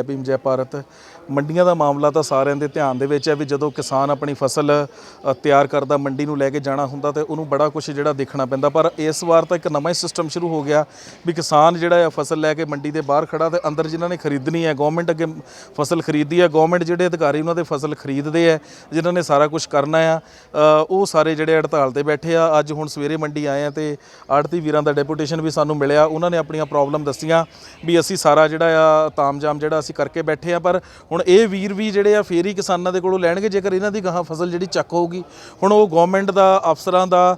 ਭੀਮ ਜੈ ਭਾਰਤ। ਮੰਡੀਆਂ ਦਾ ਮਾਮਲਾ ਤਾਂ ਸਾਰਿਆਂ ਦੇ ਧਿਆਨ ਦੇ ਵਿੱਚ ਹੈ ਵੀ ਜਦੋਂ ਕਿਸਾਨ ਆਪਣੀ ਫਸਲ ਤਿਆਰ ਕਰਦਾ ਮੰਡੀ ਨੂੰ ਲੈ ਕੇ ਜਾਣਾ ਹੁੰਦਾ ਤੇ ਉਹਨੂੰ ਬੜਾ ਕੁਝ ਜਿਹੜਾ ਦੇਖਣਾ ਪੈਂਦਾ। ਪਰ ਇਸ ਵਾਰ ਤਾਂ ਇੱਕ ਨਵਾਂ ਹੀ ਸਿਸਟਮ ਸ਼ੁਰੂ ਹੋ ਗਿਆ ਵੀ ਕਿਸਾਨ ਜਿਹੜਾ ਹੈ ਫਸਲ ਲੈ ਕੇ ਮੰਡੀ ਦੇ ਬਾਹਰ ਖੜਾ ਤੇ ਅੰਦਰ ਜਿਨ੍ਹਾਂ ਨੇ ਖਰੀਦਣੀ ਹੈ, ਗਵਰਨਮੈਂਟ ਅੱਗੇ ਫਸਲ ਖਰੀਦਦੀ ਹੈ, ਗਵਰਨਮੈਂਟ ਜਿਹੜੇ ਅਧਿਕਾਰੀ ਉਹਨਾਂ ਦੇ ਫਸਲ ਖਰੀਦਦੇ ਆ, ਜਿਨ੍ਹਾਂ ਨੇ ਸਾਰਾ ਕੁਝ ਕਰਨਾ ਆ, ਉਹ ਸਾਰੇ ਜਿਹੜੇ ਹੜਤਾਲ ਤੇ ਬੈਠੇ ਆ। ਅੱਜ ਹੁਣ ਸਵੇਰੇ ਮੰਡੀ ਆਏ ਆ ਤੇ ਆੜਤੀ ਵੀਰਾਂ ਦਾ ਡੈਪੂਟੇਸ਼ਨ ਵੀ ਸਾਨੂੰ ਮਿਲਿਆ। ਉਹਨਾਂ ਨੇ ਆਪਣੀਆਂ ਪ੍ਰੋਬਲਮ ਦੱਸੀਆਂ ਵੀ ਅਸੀਂ ਸਾਰਾ ਜਿਹੜਾ ਆ ਤਾਮਝਾਮ ਜਿਹੜਾ ਅਸੀਂ ਕਰਕੇ ਬੈਠੇ ਆ, ਪਰ ਹੁਣ ਇਹ ਵੀਰ ਵੀ ਜਿਹੜੇ ਆ ਫੇਰ ਹੀ ਕਿਸਾਨਾਂ ਦੇ ਕੋਲੋਂ ਲੈਣਗੇ ਜੇਕਰ ਇਹਨਾਂ ਦੀ ਗਾਹਾਂ ਫਸਲ ਜਿਹੜੀ ਚੱਕ ਹੋਊਗੀ। ਹੁਣ ਉਹ ਗਵਰਨਮੈਂਟ ਦਾ, ਅਫਸਰਾਂ ਦਾ,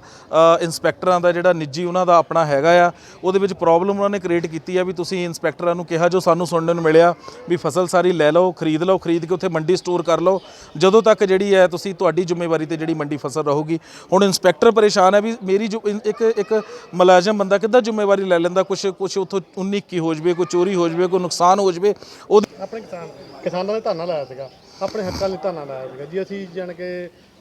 ਇੰਸਪੈਕਟਰਾਂ ਦਾ ਜਿਹੜਾ ਨਿੱਜੀ ਉਹਨਾਂ ਦਾ ਆਪਣਾ ਹੈਗਾ ਆ, ਉਹਦੇ ਵਿੱਚ ਪ੍ਰੋਬਲਮ ਉਹਨਾਂ ਨੇ ਕ੍ਰੀਏਟ ਕੀਤੀ ਆ ਵੀ ਤੁਸੀਂ ਇੰਸਪੈਕਟਰਾਂ ਨੂੰ ਕਿਹਾ, ਜੋ ਸਾਨੂੰ ਸੁਣਨ ਨੂੰ ਮਿਲਿਆ ਵੀ ਫਸਲ ਸਾਰੀ ਲੈ ਲਓ, ਖਰੀਦ ਕੇ ਉੱਥੇ ਮੰਡੀ ਸਟੋਰ ਕਰ ਲਓ, ਜਦੋਂ ਤੱਕ ਜਿਹੜੀ ਹੈ ਤੁਸੀਂ ਤੁਹਾਡੀ ਜ਼ਿੰਮੇਵਾਰੀ ਤੇ ਜਿਹੜੀ ਮੰਡੀ ਫਸਲ ਰਹੂਗੀ। ਹੁਣ ਇੰਸਪੈਕਟਰ ਪਰੇਸ਼ਾਨ ਹੈ ਵੀ ਮੇਰੀ ਜੋ ਇੱਕ ਮੁਲਾਜ਼ਮ ਬੰਦਾ ਕਿੱਦਾਂ ਜ਼ਿੰਮੇਵਾਰੀ ਲੈ ਲੈਂਦਾ, ਕੁਛ ਉੱਥੋਂ 19-21 ਹੋ ਜਾਵੇ, ਕੋਈ ਚੋਰੀ ਹੋ ਜਾਵੇ, ਕੋਈ ਨੁਕਸਾਨ ਹੋ ਜਾਵੇ। ਉਹ ਆਪਣੇ ਕਿਸਾਨਾਂ ਨੇ ਧਰਨਾ ਲਾਇਆ ਸੀਗਾ, ਆਪਣੇ ਹੱਕਾਂ ਲਈ ਧਰਨਾ ਲਾਇਆ ਸੀਗਾ ਜੀ। ਅਸੀਂ ਜਾਣ ਕੇ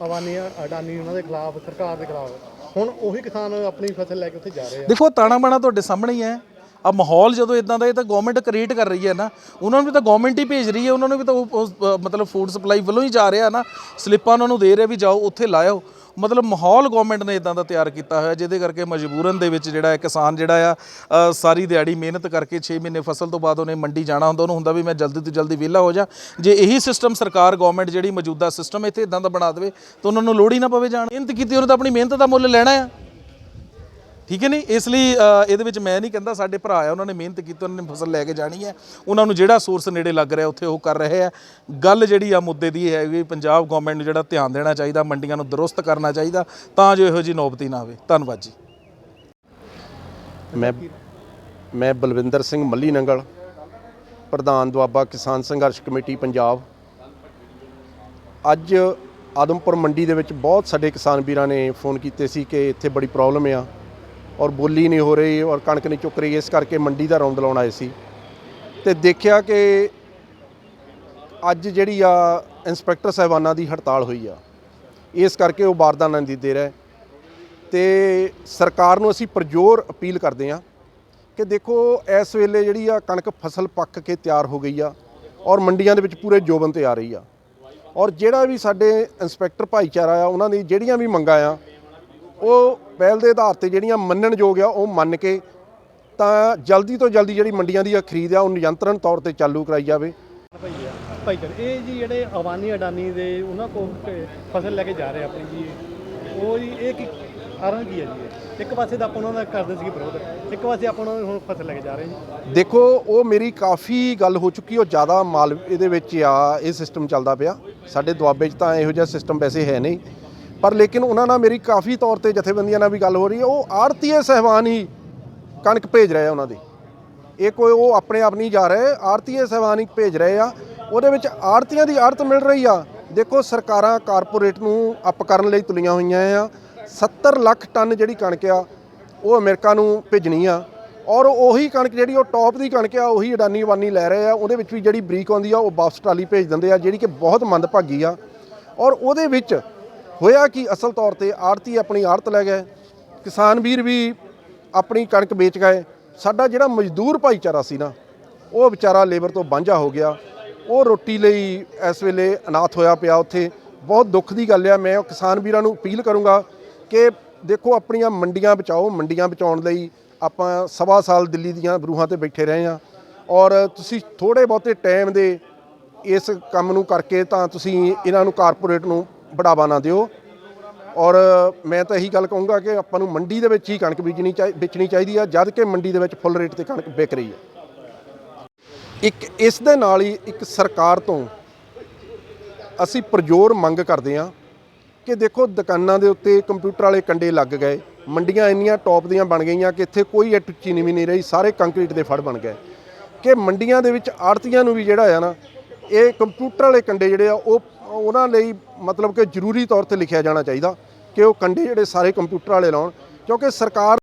ਅਵਾਨੀ ਅਡਾਨੀ ਉਹਨਾਂ ਦੇ ਖਿਲਾਫ, ਸਰਕਾਰ ਦੇ ਖਿਲਾਫ। ਹੁਣ ਉਹੀ ਕਿਸਾਨ ਆਪਣੀ ਫਸਲ ਲੈ ਕੇ ਉੱਥੇ ਜਾ ਰਹੇ ਆ। ਦੇਖੋ ਤਾਣਾ ਬਾਣਾ ਤੁਹਾਡੇ ਸਾਹਮਣੇ ਹੀ ਹੈ। ਆ ਮਾਹੌਲ ਜਦੋਂ ਇਦਾਂ ਦਾ, ਇਹ ਤਾਂ ਗਵਰਨਮੈਂਟ ਕ੍ਰੀਏਟ ਕਰ ਰਹੀ ਹੈ ਨਾ, ਉਹਨਾਂ ਨੂੰ ਵੀ ਤਾਂ ਗਵਰਨਮੈਂਟ ਹੀ ਭੇਜ ਰਹੀ ਹੈ, ਉਹਨਾਂ ਨੂੰ ਵੀ ਤਾਂ ਉਹ ਮਤਲਬ ਫੂਡ ਸਪਲਾਈ ਵੱਲੋਂ ਹੀ ਜਾ ਰਿਹਾ ਨਾ, ਸਲਿੱਪਾਂ ਉਹਨਾਂ ਨੂੰ ਦੇ ਰਿਹਾ ਵੀ ਜਾਓ ਉੱਥੇ ਲਾਇਓ। ਮਤਲਬ ਮਾਹੌਲ ਗਵਰਨਮੈਂਟ ਨੇ ਇਦਾਂ ਦਾ ਤਿਆਰ ਕੀਤਾ ਹੋਇਆ ਜਿਹਦੇ ਕਰਕੇ ਮਜਬੂਰਨ ਦੇ ਵਿੱਚ ਜਿਹੜਾ ਹੈ ਕਿਸਾਨ ਜਿਹੜਾ ਆ ਸਾਰੀ ਦਿਹਾੜੀ ਮਿਹਨਤ ਕਰਕੇ 6 ਮਹੀਨੇ ਫਸਲ ਤੋਂ ਬਾਅਦ ਉਹਨੇ ਮੰਡੀ ਜਾਣਾ ਹੁੰਦਾ, ਉਹਨੂੰ ਹੁੰਦਾ ਵੀ ਮੈਂ ਜਲਦੀ ਤੋਂ ਜਲਦੀ ਵਿਹਲਾ ਹੋ ਜਾ। ਜੇ ਇਹੀ ਸਿਸਟਮ ਸਰਕਾਰ, ਗਵਰਨਮੈਂਟ ਜਿਹੜੀ ਮੌਜੂਦਾ ਸਿਸਟਮ ਇੱਥੇ ਇਦਾਂ ਦਾ ਬਣਾ ਦੇਵੇ ਤਾਂ ਉਹਨਾਂ ਨੂੰ ਲੋੜ ਹੀ ਨਾ ਪਵੇ ਜਾਣ। ਮਿਹਨਤ ਕੀਤੀ ਉਹਨੇ ਤਾਂ ਆਪਣੀ ਮਿਹਨਤ ਦਾ ਮੁੱਲ ਲੈਣਾ ਆ, ਠੀਕ ਹੈ ਨਹੀਂ। ਇਸ ਲਈ ਇਹਦੇ ਵਿੱਚ ਮੈਂ ਨਹੀਂ ਕਹਿੰਦਾ, ਸਾਡੇ ਭਰਾ ਆ, ਉਹਨਾਂ ਨੇ ਮਿਹਨਤ ਕੀਤੀ, ਉਹਨਾਂ ਨੇ ਫਸਲ ਲੈ ਕੇ ਜਾਣੀ ਹੈ, ਉਹਨਾਂ ਨੂੰ ਜਿਹੜਾ ਸੋਰਸ ਨੇੜੇ ਲੱਗ ਰਿਹਾ ਉੱਥੇ ਉਹ ਕਰ ਰਹੇ ਆ। ਗੱਲ ਜਿਹੜੀ ਆ ਮੁੱਦੇ ਦੀ ਹੈ ਕਿ ਪੰਜਾਬ ਗਵਰਨਮੈਂਟ ਨੂੰ ਜਿਹੜਾ ਧਿਆਨ ਦੇਣਾ ਚਾਹੀਦਾ, ਮੰਡੀਆਂ ਨੂੰ ਦਰੁਸਤ ਕਰਨਾ ਚਾਹੀਦਾ ਤਾਂ ਜੋ ਇਹੋ ਜਿਹੀ ਨੌਬਤੀ ਨਾ ਆਵੇ। ਧੰਨਵਾਦ ਜੀ। ਮੈਂ ਬਲਵਿੰਦਰ ਸਿੰਘ ਮੱਲੀ ਨੰਗਲ, ਪ੍ਰਧਾਨ ਦੁਆਬਾ ਕਿਸਾਨ ਸੰਘਰਸ਼ ਕਮੇਟੀ ਪੰਜਾਬ। ਅੱਜ ਆਦਮਪੁਰ ਮੰਡੀ ਦੇ ਵਿੱਚ ਬਹੁਤ ਸਾਡੇ ਕਿਸਾਨ ਵੀਰਾਂ ਨੇ ਫੋਨ ਕੀਤੇ ਸੀ ਕਿ ਇੱਥੇ ਬੜੀ ਪ੍ਰੋਬਲਮ ਆ ਔਰ ਬੋਲੀ ਨਹੀਂ ਹੋ ਰਹੀ ਔਰ ਕਣਕ ਨਹੀਂ ਚੁੱਕ ਰਹੀ, ਇਸ ਕਰਕੇ ਮੰਡੀ ਦਾ ਰੌਂਦ ਲਾਉਣ ਆਏ ਸੀ ਤੇ ਦੇਖਿਆ ਕਿ ਅੱਜ ਜਿਹੜੀ ਆ ਇੰਸਪੈਕਟਰ ਸਾਹਿਬਾਨਾਂ ਦੀ ਹੜਤਾਲ ਹੋਈ ਆ, ਇਸ ਕਰਕੇ ਉਹ ਬਾਰਦਾਨਾ ਨਹੀਂ ਦੇ ਰਹੇ। ਤੇ ਸਰਕਾਰ ਨੂੰ ਅਸੀਂ ਪੁਰਜ਼ੋਰ ਅਪੀਲ ਕਰਦੇ ਹਾਂ ਕਿ ਦੇਖੋ ਇਸ ਵੇਲੇ ਜਿਹੜੀ ਆ ਕਣਕ ਫਸਲ ਪੱਕ ਕੇ ਤਿਆਰ ਹੋ ਗਈ ਆ ਔਰ ਮੰਡੀਆਂ ਦੇ ਵਿੱਚ ਪੂਰੇ ਜੋਬਨ ਤੇ ਆ ਰਹੀ ਆ, ਔਰ ਜਿਹੜਾ ਵੀ ਸਾਡੇ ਇੰਸਪੈਕਟਰ ਭਾਈਚਾਰਾ ਆ ਉਹਨਾਂ ਦੀ ਜਿਹੜੀਆਂ ਵੀ ਮੰਗਾਂ ਆ ਉਹ ਪਹਿਲ ਦੇ ਆਧਾਰ ਤੇ ਜਿਹੜੀਆਂ ਮੰਨਣਯੋਗ ਆ ਉਹ ਮੰਨ ਕੇ ਤਾਂ ਜਲਦੀ ਤੋਂ ਜਲਦੀ ਜਿਹੜੀ ਮੰਡੀਆਂ ਦੀ ਖਰੀਦ ਆ ਉਹ ਨਿਯੰਤਰਣ ਤੌਰ ਤੇ ਚਾਲੂ ਕਰਾਈ ਜਾਵੇ। ਭਾਈਚਾਰੇ ਇਹ ਜੀ ਜਿਹੜੇ ਅਵਾਨੀ ਅਡਾਨੀ ਦੇ ਉਹਨਾਂ ਕੋਲ ਫਸਲ ਲੈ ਕੇ ਜਾ ਰਹੇ ਆਪਣੀ ਜੀ, ਉਹ ਜੀ ਇਹ ਕੀ ਕਾਰਨ ਕੀ ਹੈ ਜੀ? ਇੱਕ ਪਾਸੇ ਤਾਂ ਆਪਾਂ ਉਹਨਾਂ ਦਾ ਕਰਦੇ ਸੀ ਵਿਰੋਧ, ਇੱਕ ਪਾਸੇ ਆਪਾਂ ਉਹਨਾਂ ਹੁਣ ਫਸਲ ਲੈ ਕੇ ਜਾ ਰਹੇ ਜੀ। ਦੇਖੋ ਉਹ ਮੇਰੀ ਕਾਫੀ ਗੱਲ ਹੋ ਚੁੱਕੀ, ਉਹ ਜ਼ਿਆਦਾ ਮਾਲ ਇਹਦੇ ਵਿੱਚ ਆ, ਇਹ ਸਿਸਟਮ ਚੱਲਦਾ ਪਿਆ ਸਾਡੇ ਦੁਆਬੇ 'ਚ ਤਾਂ ਇਹੋ ਜਿਹਾ ਸਿਸਟਮ ਵੈਸੇ ਹੈ ਨਹੀਂ, ਪਰ ਲੇਕਿਨ ਉਹਨਾਂ ਨਾਲ ਮੇਰੀ ਕਾਫੀ ਤੌਰ ਤੇ ਜਥੇਬੰਦੀਆਂ ਨਾਲ ਵੀ ਗੱਲ ਹੋ ਰਹੀ ਹੈ। ਉਹ ਆੜਤੀਏ ਸਹਿਬਾਨ ਹੀ ਕਣਕ ਭੇਜ ਰਹੇ ਆ ਉਹਨਾਂ ਦੇ, ਇਹ ਕੋਈ ਉਹ ਆਪਣੇ ਆਪ ਨਹੀਂ ਜਾ ਰਹੇ, ਆੜਤੀਏ ਸਹਿਬਾਨ ਹੀ ਭੇਜ ਰਹੇ ਆ। ਉਹਦੇ ਵਿੱਚ ਆੜਤੀਆਂ ਦੀ ਆੜਤ ਮਿਲ ਰਹੀ ਆ। ਦੇਖੋ ਸਰਕਾਰਾਂ ਕਾਰਪੋਰੇਟ ਨੂੰ ਅੱਪ ਕਰਨ ਲਈ ਤੁਲੀਆਂ ਹੋਈਆਂ ਆ। 70 ਲੱਖ ਟਨ ਜਿਹੜੀ ਕਣਕ ਆ ਉਹ ਅਮਰੀਕਾ ਨੂੰ ਭੇਜਣੀ ਆ, ਔਰ ਉਹੀ ਕਣਕ ਜਿਹੜੀ ਉਹ ਟੌਪ ਦੀ ਕਣਕ ਆ ਉਹੀ ਅਡਾਨੀ ਅਵਾਨੀ ਲੈ ਰਹੇ ਆ। ਉਹਦੇ ਵਿੱਚ ਵੀ ਜਿਹੜੀ ਬਰੀਕ ਆਉਂਦੀ ਆ ਉਹ ਵਾਪਸ ਟਰਾਲੀ ਭੇਜ ਦਿੰਦੇ ਆ, ਜਿਹੜੀ ਕਿ ਬਹੁਤ ਮੰਦਭਾਗੀ ਆ। ਔਰ ਉਹਦੇ ਵਿੱਚ ਹੋਇਆ ਕਿ ਅਸਲ ਤੌਰ ਤੇ ਆੜਤੀ ਆਪਣੀ ਆੜਤ ਲੈ ਗਏ, ਕਿਸਾਨ ਵੀਰ ਵੀ ਆਪਣੀ ਕਣਕ ਵੇਚ ਗਏ। ਸਾਡਾ ਜਿਹੜਾ ਮਜ਼ਦੂਰ ਭਾਈਚਾਰਾ ਸੀ ਨਾ ਉਹ ਵਿਚਾਰਾ ਲੇਬਰ ਤੋਂ ਵਾਂਝਾ ਹੋ ਗਿਆ, ਉਹ ਰੋਟੀ ਲਈ ਇਸ ਵੇਲੇ ਅਨਾਥ ਹੋਇਆ ਪਿਆ। ਉੱਥੇ ਬਹੁਤ ਦੁੱਖ ਦੀ ਗੱਲ ਆ। ਮੈਂ ਕਿਸਾਨ ਵੀਰਾਂ ਨੂੰ ਅਪੀਲ ਕਰੂੰਗਾ ਕਿ ਦੇਖੋ ਆਪਣੀਆਂ ਮੰਡੀਆਂ ਬਚਾਓ। ਮੰਡੀਆਂ ਬਚਾਉਣ ਲਈ ਆਪਾਂ 1.25 ਸਾਲ ਦਿੱਲੀ ਦੀਆਂ ਬਰੂਹਾਂ ਤੇ ਬੈਠੇ ਰਹੇ ਹਾਂ, ਔਰ ਤੁਸੀਂ ਥੋੜ੍ਹੇ ਬਹੁਤੇ ਟਾਈਮ ਦੇ ਇਸ ਕੰਮ ਨੂੰ ਕਰਕੇ ਤਾਂ ਤੁਸੀਂ ਇਹਨਾਂ ਨੂੰ ਕਾਰਪੋਰੇਟ ਨੂੰ बढ़ावा ना दिओ। और मैं तो यही गल कहूँगा कि आपां नूं मंडी दे विच ही कणक बेचनी चाहिए, जद कि मंडी दे विच फुल रेट ते कणक विक रही है। एक इस दे नाल ही एक सरकार तो असी पुरजोर मंग करते हैं कि देखो दुकानां दे उत्ते कंप्यूटर वाले कंडे लग गए, मंडियां इन्नियां टॉप दियां बन गई कि इत्थे कोई इट चीनी भी नहीं रही, सारे कंक्रीट दे फड़ बन गए कि मंडियां दे विच आड़तियां नूं भी जिहड़ा है ना ये कंप्यूटर वाले कंडे जिहड़े आ ਉਹਨਾਂ ਲਈ मतलब कि ਜ਼ਰੂਰੀ ਤੌਰ ਤੇ ਲਿਖਿਆ ਜਾਣਾ ਚਾਹੀਦਾ ਕਿ ਉਹ ਕੰਡੇ ਜਿਹੜੇ ਸਾਰੇ ਕੰਪਿਊਟਰ ਵਾਲੇ ਲਾਉਣ, ਕਿਉਂਕਿ ਸਰਕਾਰ